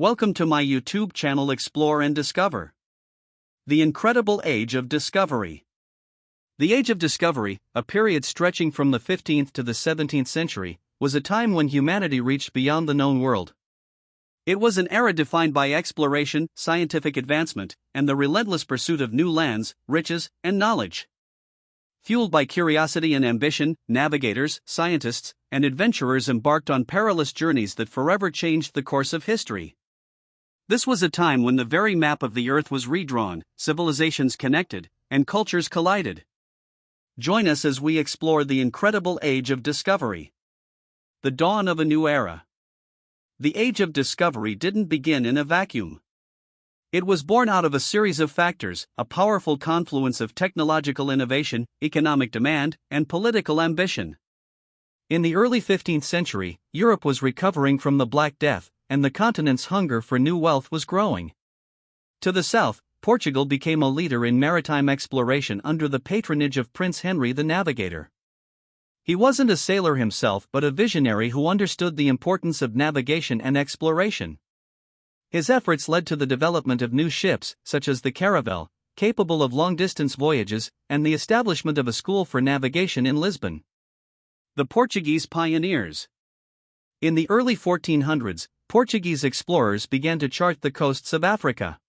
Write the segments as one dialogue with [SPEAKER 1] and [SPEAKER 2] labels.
[SPEAKER 1] Welcome to my YouTube channel Explore and Discover. The Incredible Age of Discovery. The Age of Discovery, a period stretching from the 15th to the 17th century, was a time when humanity reached beyond the known world. It was an era defined by exploration, scientific advancement, and the relentless pursuit of new lands, riches, and knowledge. Fueled by curiosity and ambition, navigators, scientists, and adventurers embarked on perilous journeys that forever changed the course of history. This was a time when the very map of the Earth was redrawn, civilizations connected, and cultures collided. Join us as we explore the incredible Age of Discovery. The dawn of a new era. The Age of Discovery didn't begin in a vacuum. It was born out of a series of factors, a powerful confluence of technological innovation, economic demand, and political ambition. In the early 15th century, Europe was recovering from the Black Death, and the continent's hunger for new wealth was growing. To the south, Portugal became a leader in maritime exploration under the patronage of Prince Henry the Navigator. He wasn't a sailor himself but a visionary who understood the importance of navigation and exploration. His efforts led to the development of new ships, such as the caravel, capable of long-distance voyages, and the establishment of a school for navigation in Lisbon. The Portuguese pioneers. In the early 1400s, Portuguese explorers began to chart the coasts of Africa.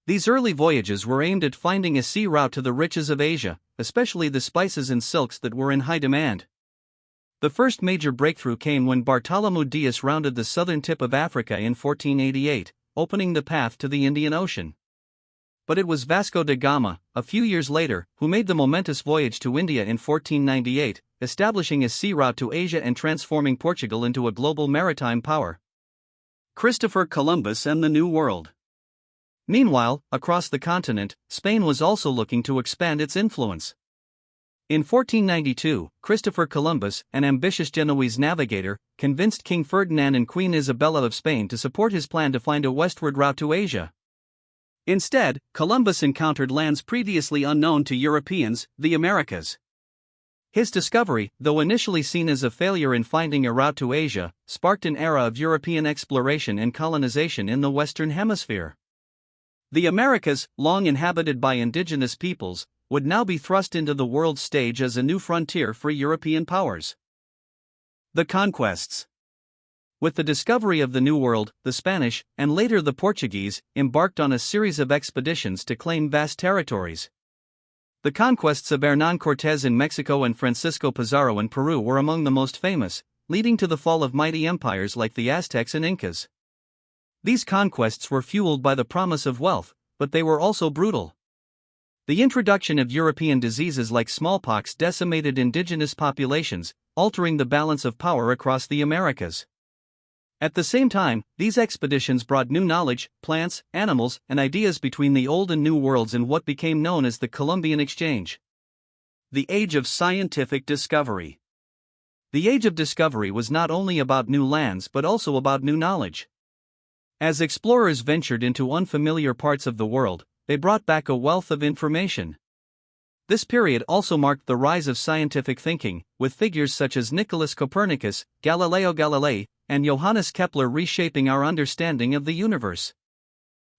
[SPEAKER 1] These early voyages were aimed at finding a sea route to the riches of Asia, especially the spices and silks that were in high demand. The first major breakthrough came when Bartolomeu Dias rounded the southern tip of Africa in 1488, opening the path to the Indian Ocean. But it was Vasco da Gama, a few years later, who made the momentous voyage to India in 1498, establishing a sea route to Asia and transforming Portugal into a global maritime power. Christopher Columbus and the New World. Meanwhile, across the continent, Spain was also looking to expand its influence. In 1492, Christopher Columbus, an ambitious Genoese navigator, convinced King Ferdinand and Queen Isabella of Spain to support his plan to find a westward route to Asia. Instead, Columbus encountered lands previously unknown to Europeans, the Americas. His discovery, though initially seen as a failure in finding a route to Asia, sparked an era of European exploration and colonization in the Western Hemisphere. The Americas, long inhabited by indigenous peoples, would now be thrust into the world stage as a new frontier for European powers. The conquests. With the discovery of the New World, the Spanish, and later the Portuguese, embarked on a series of expeditions to claim vast territories. The conquests of Hernán Cortés in Mexico and Francisco Pizarro in Peru were among the most famous, leading to the fall of mighty empires like the Aztecs and Incas. These conquests were fueled by the promise of wealth, but they were also brutal. The introduction of European diseases like smallpox decimated indigenous populations, altering the balance of power across the Americas. At the same time, these expeditions brought new knowledge, plants, animals, and ideas between the old and new worlds in what became known as the Columbian Exchange. The Age of Scientific Discovery. The Age of Discovery was not only about new lands but also about new knowledge. As explorers ventured into unfamiliar parts of the world, they brought back a wealth of information. This period also marked the rise of scientific thinking, with figures such as Nicholas Copernicus, Galileo Galilei, and Johannes Kepler reshaping our understanding of the universe.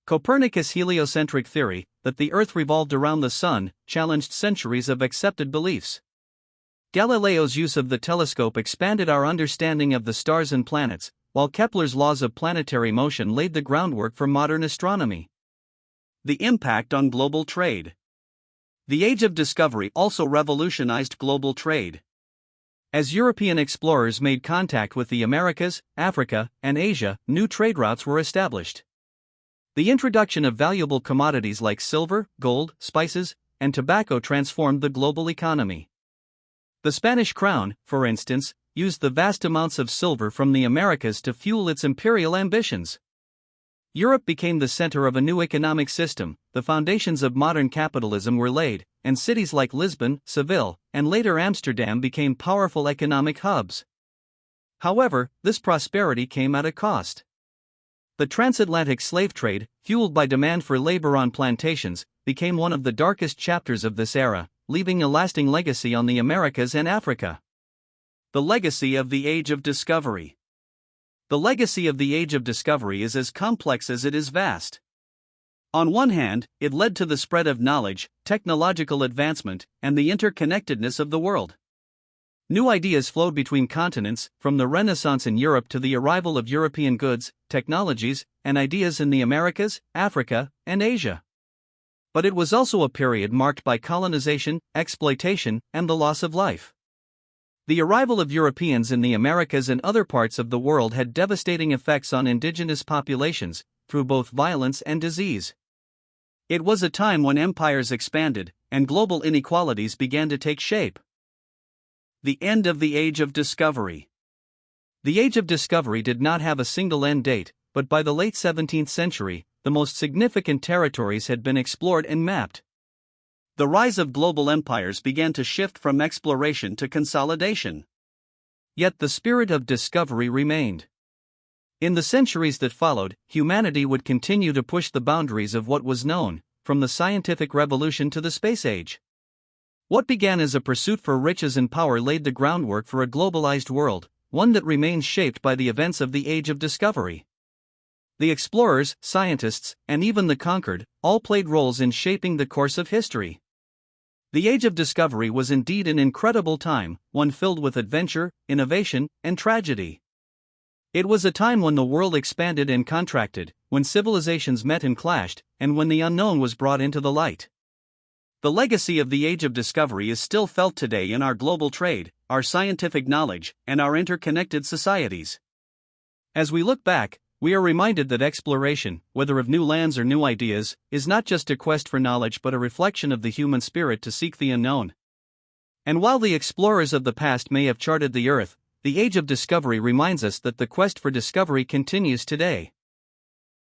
[SPEAKER 1] Copernicus' heliocentric theory, that the Earth revolved around the Sun, challenged centuries of accepted beliefs. Galileo's use of the telescope expanded our understanding of the stars and planets, while Kepler's laws of planetary motion laid the groundwork for modern astronomy. The impact on global trade. The Age of Discovery also revolutionized global trade. As European explorers made contact with the Americas, Africa, and Asia, new trade routes were established. The introduction of valuable commodities like silver, gold, spices, and tobacco transformed the global economy. The Spanish crown, for instance, used the vast amounts of silver from the Americas to fuel its imperial ambitions. Europe became the center of a new economic system, the foundations of modern capitalism were laid, and cities like Lisbon, Seville, and later Amsterdam became powerful economic hubs. However, this prosperity came at a cost. The transatlantic slave trade, fueled by demand for labor on plantations, became one of the darkest chapters of this era, leaving a lasting legacy on the Americas and Africa. The legacy of the Age of Discovery. The legacy of the Age of Discovery is as complex as it is vast. On one hand, it led to the spread of knowledge, technological advancement, and the interconnectedness of the world. New ideas flowed between continents, from the Renaissance in Europe to the arrival of European goods, technologies, and ideas in the Americas, Africa, and Asia. But it was also a period marked by colonization, exploitation, and the loss of life. The arrival of Europeans in the Americas and other parts of the world had devastating effects on indigenous populations, through both violence and disease. It was a time when empires expanded, and global inequalities began to take shape. The end of the Age of Discovery. The Age of Discovery did not have a single end date, but by the late 17th century, the most significant territories had been explored and mapped. The rise of global empires began to shift from exploration to consolidation. Yet the spirit of discovery remained. In the centuries that followed, humanity would continue to push the boundaries of what was known, from the scientific revolution to the space age. What began as a pursuit for riches and power laid the groundwork for a globalized world, one that remains shaped by the events of the Age of Discovery. The explorers, scientists, and even the conquered, all played roles in shaping the course of history. The Age of Discovery was indeed an incredible time, one filled with adventure, innovation, and tragedy. It was a time when the world expanded and contracted, when civilizations met and clashed, and when the unknown was brought into the light. The legacy of the Age of Discovery is still felt today in our global trade, our scientific knowledge, and our interconnected societies. As we look back, we are reminded that exploration, whether of new lands or new ideas, is not just a quest for knowledge but a reflection of the human spirit to seek the unknown. And while the explorers of the past may have charted the earth, the Age of Discovery reminds us that the quest for discovery continues today.